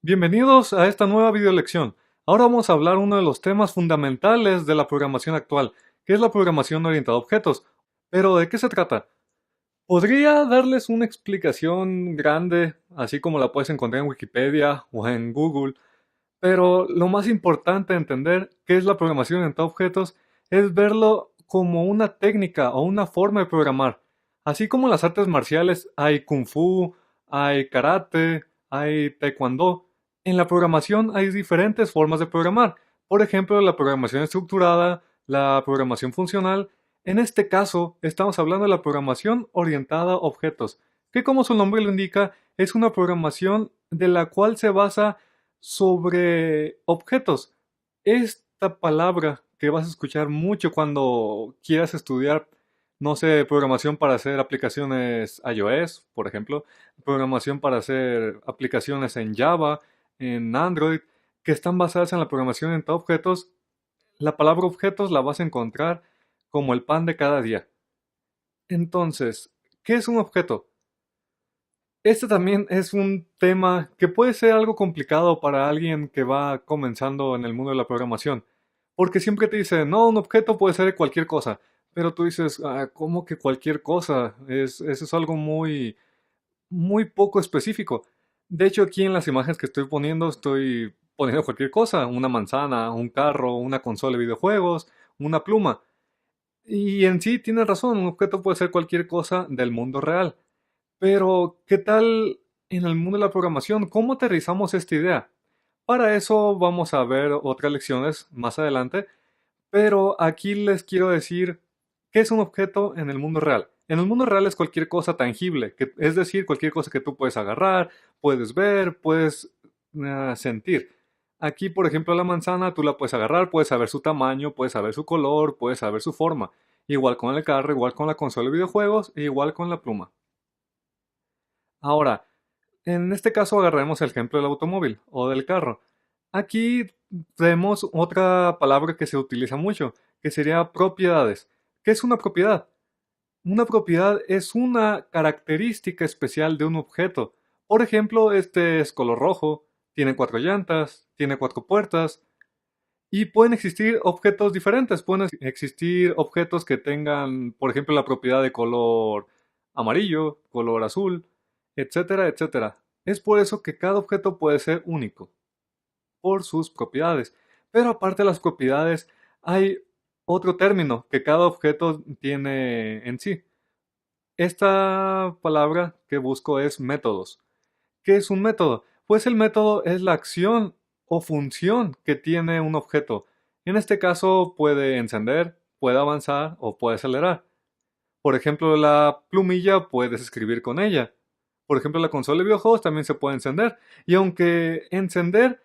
Bienvenidos a esta nueva videolección. Ahora vamos a hablar uno de los temas fundamentales de la programación actual, que es la programación orientada a objetos. Pero, ¿de qué se trata? Podría darles una explicación grande, así como la puedes encontrar en Wikipedia o en Google, pero lo más importante de entender qué es la programación orientada a objetos es verlo como una técnica o una forma de programar. Así como en las artes marciales hay kung fu, hay karate, hay taekwondo, en la programación hay diferentes formas de programar. Por ejemplo, la programación estructurada, la programación funcional. En este caso, estamos hablando de la programación orientada a objetos, que como su nombre lo indica, es una programación de la cual se basa sobre objetos. Esta palabra que vas a escuchar mucho cuando quieras estudiar, no sé, programación para hacer aplicaciones iOS, por ejemplo, programación para hacer aplicaciones en Java, en Android, que están basadas en la programación en objetos. La palabra objetos la vas a encontrar como el pan de cada día. Entonces, ¿qué es un objeto? Este también es un tema que puede ser algo complicado para alguien que va comenzando en el mundo de la programación, porque siempre te dice, no, un objeto puede ser de cualquier cosa, pero tú dices, ¿cómo que cualquier cosa? Eso es algo muy poco específico. De hecho, aquí en las imágenes que estoy poniendo cualquier cosa, una manzana, un carro, una consola de videojuegos, una pluma. Y en sí tienes razón, un objeto puede ser cualquier cosa del mundo real. Pero, ¿qué tal en el mundo de la programación? ¿Cómo aterrizamos esta idea? Para eso vamos a ver otras lecciones más adelante, pero aquí les quiero decir qué es un objeto en el mundo real. En el mundo real es cualquier cosa tangible, es decir, cualquier cosa que tú puedes agarrar, puedes ver, puedes sentir. Aquí, por ejemplo, la manzana tú la puedes agarrar, puedes saber su tamaño, puedes saber su color, puedes saber su forma. Igual con el carro, igual con la consola de videojuegos, e igual con la pluma. Ahora, en este caso agarremos el ejemplo del automóvil o del carro. Aquí vemos otra palabra que se utiliza mucho, que sería propiedades. ¿Qué es una propiedad? Una propiedad es una característica especial de un objeto. Por ejemplo, este es color rojo, tiene cuatro llantas, tiene cuatro puertas y pueden existir objetos diferentes. Pueden existir objetos que tengan, por ejemplo, la propiedad de color amarillo, color azul, etcétera, etcétera. Es por eso que cada objeto puede ser único por sus propiedades. Pero aparte de las propiedades, hay otro término que cada objeto tiene en sí. Esta palabra que busco es métodos. ¿Qué es un método? Pues el método es la acción o función que tiene un objeto. En este caso puede encender, puede avanzar o puede acelerar. Por ejemplo, la plumilla puedes escribir con ella. Por ejemplo, la consola de videojuegos también se puede encender. Y aunque encender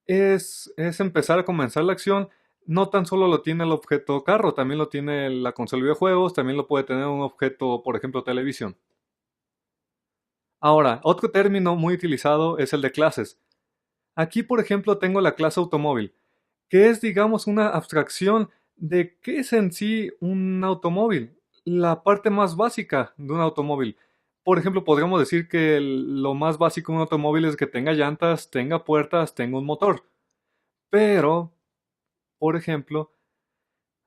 es empezar a comenzar la acción, no tan solo lo tiene el objeto carro, también lo tiene la consola de videojuegos, también lo puede tener un objeto, por ejemplo, televisión. Ahora, otro término muy utilizado es el de clases. Aquí, por ejemplo, tengo la clase automóvil, que es, digamos, una abstracción de qué es en sí un automóvil, la parte más básica de un automóvil. Por ejemplo, podríamos decir que lo más básico de un automóvil es que tenga llantas, tenga puertas, tenga un motor. Pero, por ejemplo,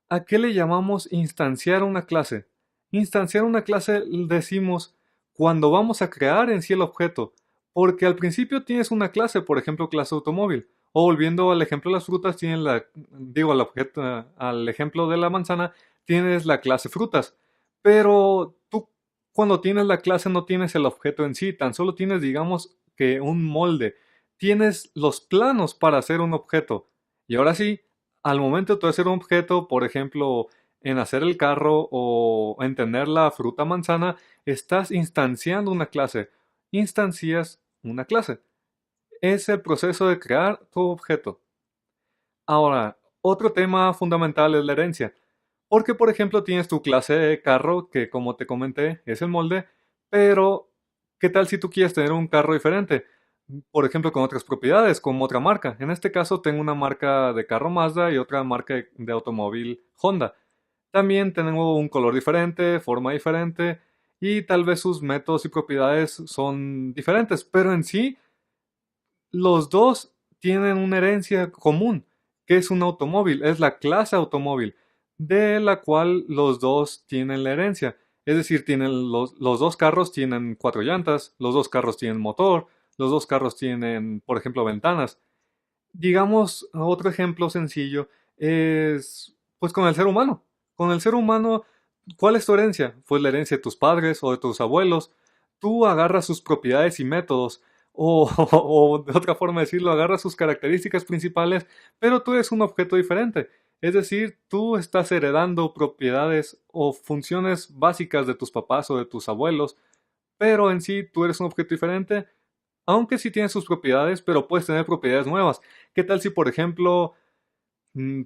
¿a qué le llamamos instanciar una clase? Instanciar una clase decimos cuando vamos a crear en sí el objeto, porque al principio tienes una clase, por ejemplo, clase automóvil, o volviendo al ejemplo de las frutas, tienes digo, al ejemplo de la manzana, tienes la clase frutas, pero tú cuando tienes la clase no tienes el objeto en sí, tan solo tienes, digamos, que un molde, tienes los planos para hacer un objeto, y ahora sí, al momento de hacer un objeto, por ejemplo, en hacer el carro o en tener la fruta manzana, estás instanciando una clase. Instancias una clase. Es el proceso de crear tu objeto. Ahora, otro tema fundamental es la herencia. Porque, por ejemplo, tienes tu clase de carro, que como te comenté, es el molde, pero ¿qué tal si tú quieres tener un carro diferente? Por ejemplo, con otras propiedades, como otra marca. En este caso, tengo una marca de carro Mazda y otra marca de automóvil Honda. También tengo un color diferente, forma diferente y tal vez sus métodos y propiedades son diferentes, pero en sí los dos tienen una herencia común, que es un automóvil, es la clase automóvil, de la cual los dos tienen la herencia. Es decir, los dos carros tienen cuatro llantas, los dos carros tienen motor, los dos carros tienen, por ejemplo, ventanas. Digamos, otro ejemplo sencillo es, pues, con el ser humano. Con el ser humano, ¿cuál es tu herencia? Pues la herencia de tus padres o de tus abuelos. Tú agarras sus propiedades y métodos, o, o de otra forma de decirlo, agarras sus características principales, pero tú eres un objeto diferente. Es decir, tú estás heredando propiedades o funciones básicas de tus papás o de tus abuelos, pero en sí tú eres un objeto diferente, aunque sí tienes sus propiedades, pero puedes tener propiedades nuevas. ¿Qué tal si, por ejemplo,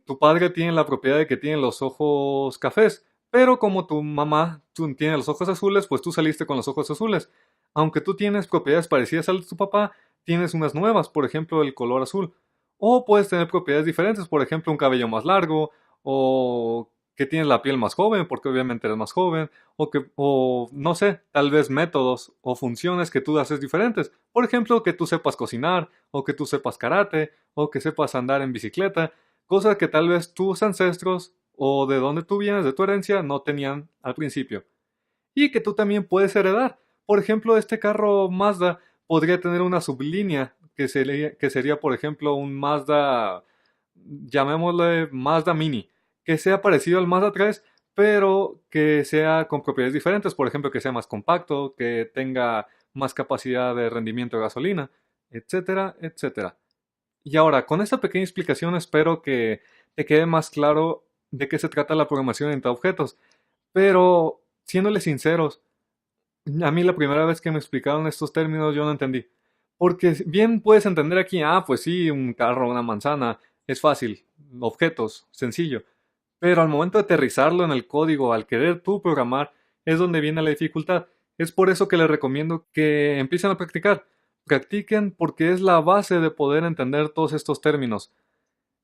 tu padre tiene la propiedad de que tiene los ojos cafés, pero como tu mamá tiene los ojos azules, pues tú saliste con los ojos azules? Aunque tú tienes propiedades parecidas a las de tu papá, tienes unas nuevas, por ejemplo, el color azul. O puedes tener propiedades diferentes, por ejemplo, un cabello más largo, o que tienes la piel más joven, porque obviamente eres más joven, o no sé, tal vez métodos o funciones que tú haces diferentes. Por ejemplo, que tú sepas cocinar, o que tú sepas karate, o que sepas andar en bicicleta, cosas que tal vez tus ancestros o de donde tú vienes, de tu herencia, no tenían al principio. Y que tú también puedes heredar. Por ejemplo, este carro Mazda podría tener una sublínea que sería, por ejemplo, un Mazda, llamémosle Mazda Mini, que sea parecido al Mazda 3, pero que sea con propiedades diferentes. Por ejemplo, que sea más compacto, que tenga más capacidad de rendimiento de gasolina, etcétera, etcétera. Y ahora, con esta pequeña explicación espero que te quede más claro de qué se trata la programación entre objetos. Pero, siéndole sinceros, a mí la primera vez que me explicaron estos términos yo no entendí. Porque bien puedes entender aquí, pues sí, un carro, una manzana, es fácil, objetos, sencillo. Pero al momento de aterrizarlo en el código, al querer tú programar, es donde viene la dificultad. Es por eso que les recomiendo que empiecen a practicar. Practiquen porque es la base de poder entender todos estos términos.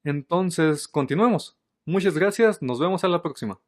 Entonces, continuemos. Muchas gracias, nos vemos a la próxima.